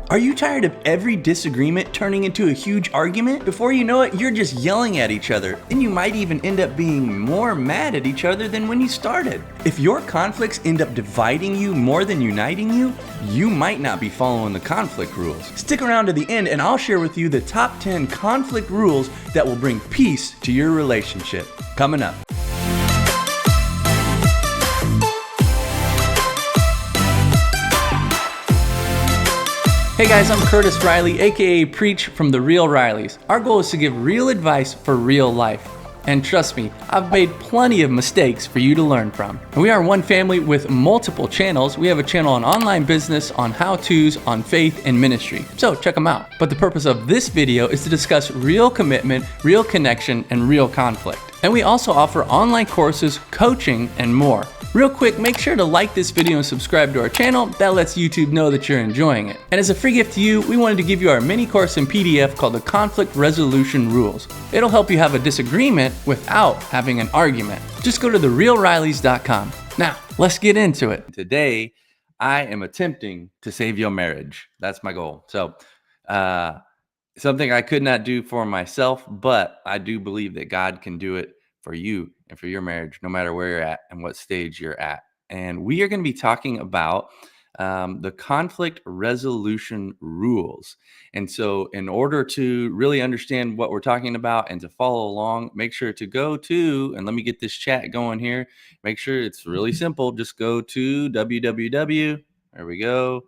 Are you tired of every disagreement turning into a huge argument? Before you know it, you're just yelling at each other, and you might even end up being more mad at each other than when you started. If your conflicts end up dividing you more than uniting you, you might not be following the conflict rules. Stick around to the end and I'll share with you the top 10 conflict rules that will bring peace to your relationship. Coming up. Hey guys, I'm Curtis Riley, aka Preach from the Real Rileys. Our goal is to give real advice for real life. And trust me, I've made plenty of mistakes for you to learn from. And we are one family with multiple channels. We have a channel on online business, on how-tos, on faith, and ministry. So check them out. But the purpose of this video is to discuss real commitment, real connection, and real conflict. And we also offer online courses, coaching, and more. Real quick, make sure to like this video and subscribe to our channel. That lets YouTube know that you're enjoying it. And as a free gift to you, we wanted to give you our mini course in PDF called the Conflict Resolution Rules. It'll help you have a disagreement without having an argument. Just go to therealrileys.com. Now, let's get into it. Today, I am attempting to save your marriage. That's my goal. So, something I could not do for myself, but I do believe that God can do it for you and for your marriage, no matter where you're at and what stage you're at. And we are going to be talking about the conflict resolution rules. And so in order to really understand what we're talking about and to follow along, make sure to go to, and let me get this chat going here. Make sure it's really simple. Just go to www, there we go,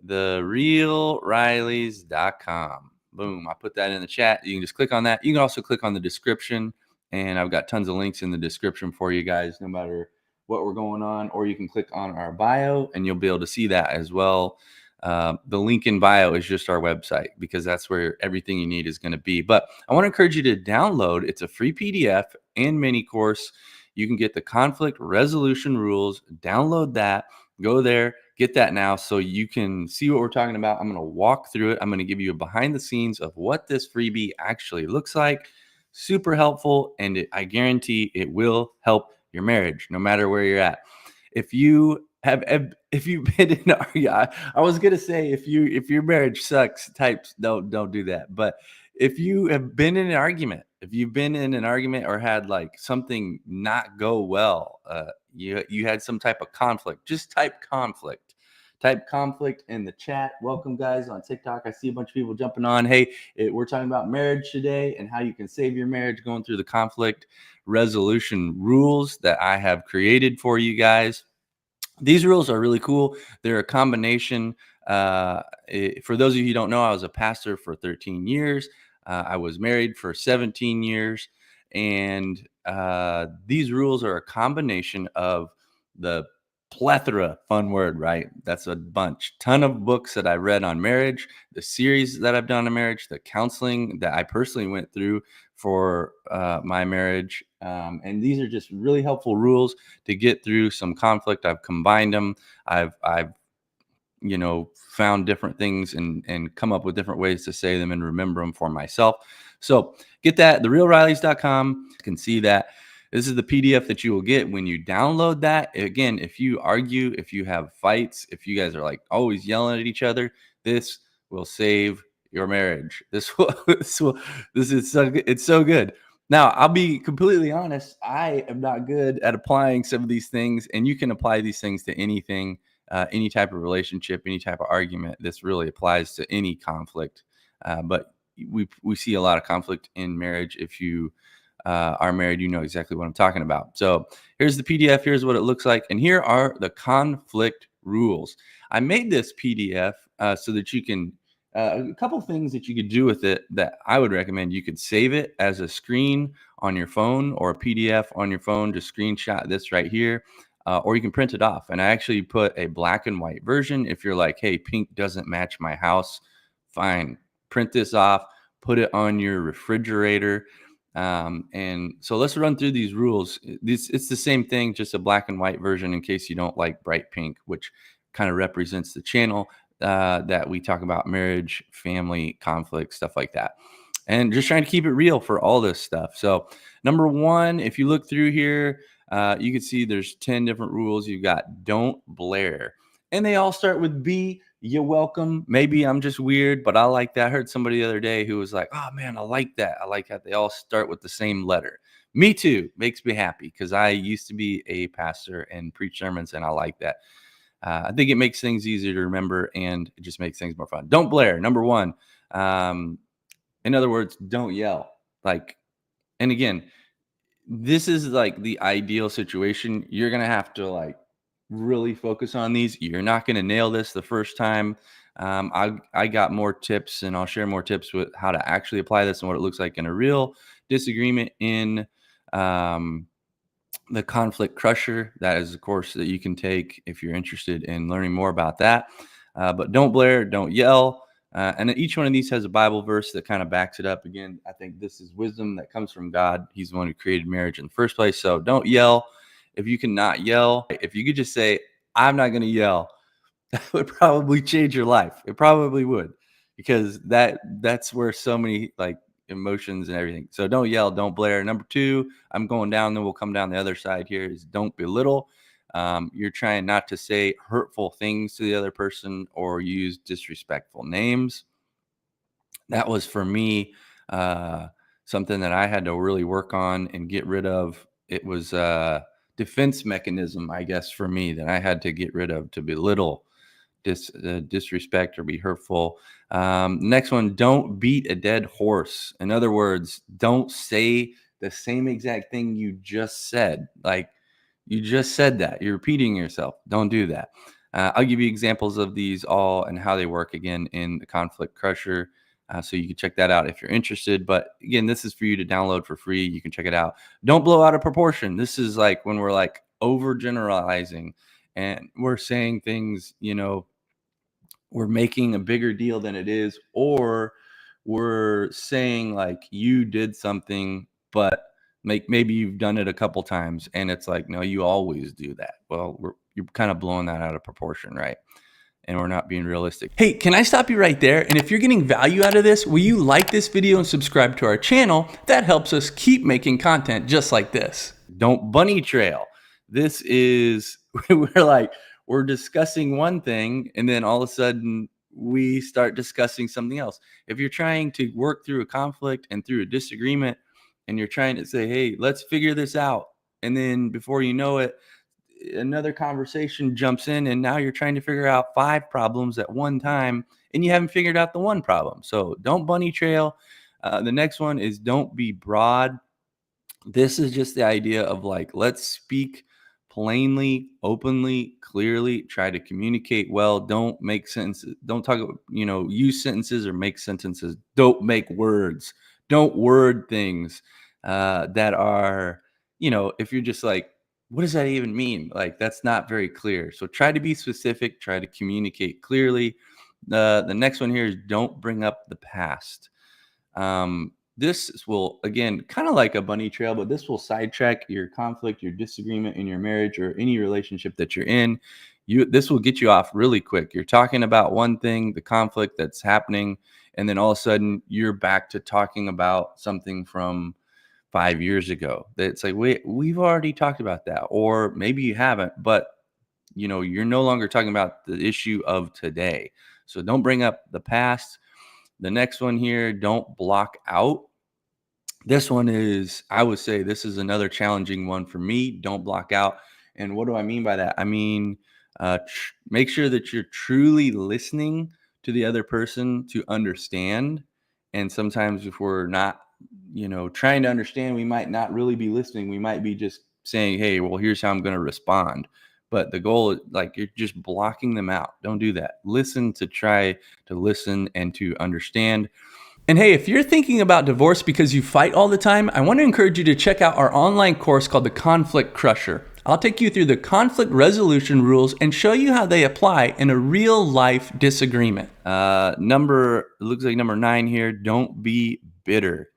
therealrileys.com. Boom, I put that in the chat. You can just click on that. You can also click on the description, and I've got tons of links in the description for you guys, no matter what we're going on, or you can click on our bio and you'll be able to see that as well. The link in bio is just our website because that's where everything you need is going to be. But I want to encourage you to download. It's a free PDF and mini course. You can get the conflict resolution rules, download that, go there, get that now so you can see what we're talking about. I'm going to walk through it. I'm going to give you a behind the scenes of what this freebie actually looks like. Super helpful, and I guarantee it will help your marriage, no matter where you're at. If you've been in, I was gonna say if your marriage sucks, don't do that. But if you have been in an argument, if you've been in an argument or had like something not go well, you had some type of conflict, just type conflict in the chat. Welcome guys on TikTok. I see a bunch of people jumping on. Hey, we're talking about marriage today and how you can save your marriage, going through the conflict resolution rules that I have created for you guys. These rules are really cool. They're a combination. For those of you who don't know, I was a pastor for 13 years. I was married for 17 years. And these rules are a combination of the plethora, fun word, right? That's a ton of books that I read on marriage, the series that I've done on marriage, the counseling that I personally went through for my marriage. And these are just really helpful rules to get through some conflict. I've combined them. I've found different things and come up with different ways to say them and remember them for myself. So get that, therealrileys.com. You can see that. This is the PDF that you will get when you download that. Again, if you argue, if you have fights, if you guys are like always yelling at each other, this will save your marriage. It's so good. Now, I'll be completely honest. I am not good at applying some of these things, and you can apply these things to anything, any type of relationship, any type of argument. This really applies to any conflict. But we see a lot of conflict in marriage. If you are married, you know exactly what I'm talking about. So here's the PDF. Here's what it looks like. And here are the conflict rules. I made this PDF so that you can, a couple things that you could do with it that I would recommend. You could save it as a screen on your phone or a PDF on your phone. Just screenshot this right here. Or you can print it off. And I actually put a black and white version. If you're like, hey, pink doesn't match my house, fine. Print this off, put it on your refrigerator. And so let's run through these rules. It's the same thing, just a black and white version in case you don't like bright pink, which kind of represents the channel that we talk about marriage, family, conflict, stuff like that. And just trying to keep it real for all this stuff. So number one, if you look through here, you can see there's 10 different rules. You've got don't blare. And they all start with B. you're welcome. Maybe I'm just weird, but I like that. I heard somebody the other day who was like, oh man, I like that. I like how they all start with the same letter. Me too. Makes me happy because I used to be a pastor and preach sermons, and I like that. I think it makes things easier to remember, and it just makes things more fun. Don't blare. Number one. Um, in other words, don't yell. Like, and again, this is like the ideal situation. You're gonna have to like really focus on these. You're not gonna nail this the first time. I got more tips, and I'll share more tips with how to actually apply this and what it looks like in a real disagreement in um, the conflict crusher. That is a course that you can take if you're interested in learning more about that. But don't blare, don't yell. And each one of these has a Bible verse that kind of backs it up. Again, I think this is wisdom that comes from God. He's the one who created marriage in the first place. So don't yell. If you cannot yell, if you could just say, I'm not going to yell, that would probably change your life. It probably would, because that's where so many like emotions and everything. So don't yell, don't blare. Number two, I'm going down, then we'll come down the other side here, is don't belittle. You're trying not to say hurtful things to the other person or use disrespectful names. That was for me something that I had to really work on and get rid of. It was a defense mechanism, I guess, for me, that I had to get rid of, to belittle, disrespect, or be hurtful. Next one, don't beat a dead horse. In other words, don't say the same exact thing you just said. Like, you just said that. You're repeating yourself. Don't do that. I'll give you examples of these all and how they work again in the Conflict Crusher. So you can check that out if you're interested. But again, this is for you to download for free. You can check it out. Don't blow out of proportion. This is like when we're like overgeneralizing and we're saying things, we're making a bigger deal than it is, or we're saying like you did something, but maybe you've done it a couple times, and it's like, no, you always do that. Well, you're kind of blowing that out of proportion, right? And we're not being realistic. Hey, can I stop you right there? And if you're getting value out of this, will you like this video and subscribe to our channel? That helps us keep making content just like this. Don't bunny trail. This is, we're discussing one thing, and then all of a sudden we start discussing something else. If you're trying to work through a conflict and through a disagreement, and you're trying to say, hey, let's figure this out, and then before you know it, another conversation jumps in, and now you're trying to figure out 5 problems at one time, and you haven't figured out the one problem. So don't bunny trail. The next one is don't be broad. This is just the idea of like, let's speak plainly, openly, clearly, try to communicate well. Don't make sentences. Don't talk, use sentences or make sentences. Don't make words. Don't word things that are, if you're just like, what does that even mean? Like, that's not very clear. So try to be specific, try to communicate clearly. The next one here is don't bring up the past. This will, again, kind of like a bunny trail, but this will sidetrack your conflict, your disagreement in your marriage or any relationship that you're in. This will get you off really quick. You're talking about one thing, the conflict that's happening, and then all of a sudden you're back to talking about something from 5 years ago. It's like, wait, we've already talked about that, or maybe you haven't, but you're no longer talking about the issue of today. So don't bring up the past. The next one here, don't block out. This one is, I would say, this is another challenging one for me. Don't block out. And what do I mean by that? I mean, make sure that you're truly listening to the other person to understand. And sometimes if we're not, trying to understand, we might not really be listening. We might be just saying, hey, well, here's how I'm going to respond. But the goal is like, you're just blocking them out. Don't do that. Listen to try to listen and to understand. And hey, if you're thinking about divorce because you fight all the time, I want to encourage you to check out our online course called the Conflict Crusher. I'll take you through the conflict resolution rules and show you how they apply in a real life disagreement. It looks like number 9 here, don't be bitter.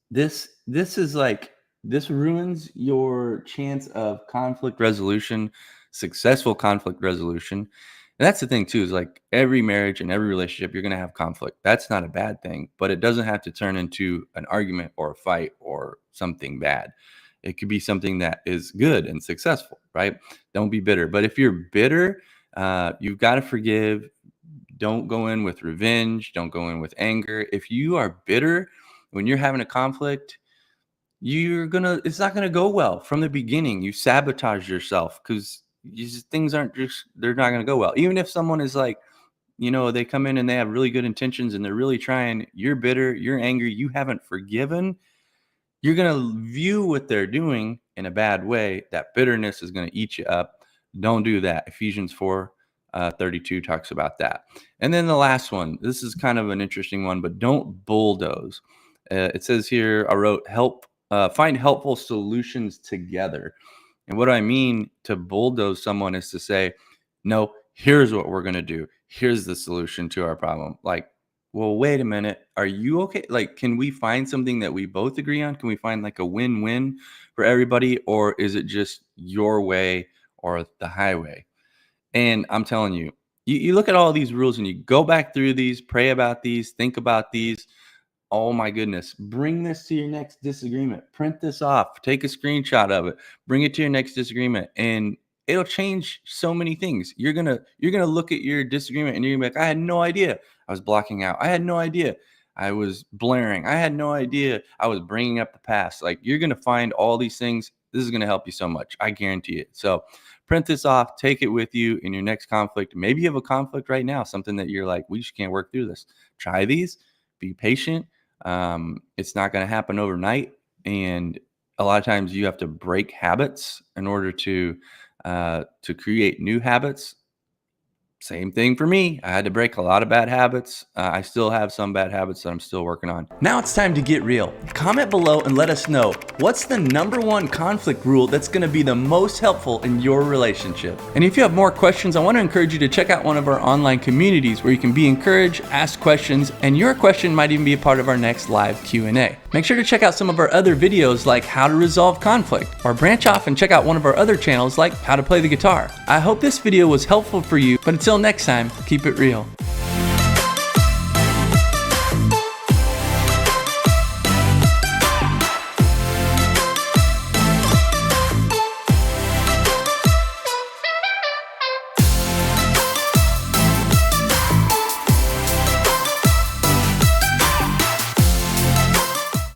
This is like, this ruins your chance of conflict resolution, successful conflict resolution. And that's the thing too, is like every marriage and every relationship, you're going to have conflict. That's not a bad thing, but it doesn't have to turn into an argument or a fight or something bad. It could be something that is good and successful, right? Don't be bitter. But if you're bitter, You've got to forgive. Don't go in with revenge. Don't go in with anger. If you are bitter when you're having a conflict, it's not gonna go well from the beginning. You sabotage yourself because things aren't just, they're not gonna go well. Even if someone is like, they come in and they have really good intentions and they're really trying, you're bitter, you're angry, you haven't forgiven, you're going to view what they're doing in a bad way. That bitterness is going to eat you up. Don't do that. Ephesians 4:32 talks about that. And then the last one, this is kind of an interesting one, but don't bulldoze. It says here, I wrote, find helpful solutions together. And what I mean to bulldoze someone is to say, no, here's what we're going to do. Here's the solution to our problem. Like, well, wait a minute. Are you okay? Like, can we find something that we both agree on? Can we find like a win-win for everybody? Or is it just your way or the highway? And I'm telling you, you look at all these rules and you go back through these, pray about these, think about these. Oh my goodness. Bring this to your next disagreement. Print this off. Take a screenshot of it. Bring it to your next disagreement. And it'll change so many things. You're gonna look at your disagreement and you're gonna be like, I had no idea I was blocking out. I had no idea I was blaring. I had no idea I was bringing up the past. Like, you're gonna find all these things. This is gonna help you so much. I guarantee it. So print this off. Take it with you in your next conflict. Maybe you have a conflict right now, something that you're like, we just can't work through this. Try these. Be patient. It's not going to happen overnight, and a lot of times you have to break habits in order to create new habits. Same thing for me. I had to break a lot of bad habits. I still have some bad habits that I'm still working on. Now it's time to get real. Comment below and let us know, what's the #1 conflict rule that's going to be the most helpful in your relationship? And if you have more questions, I want to encourage you to check out one of our online communities where you can be encouraged, ask questions, and your question might even be a part of our next live Q&A. Make sure to check out some of our other videos like how to resolve conflict, or branch off and check out one of our other channels like how to play the guitar. I hope this video was helpful for you, but until next time, keep it real.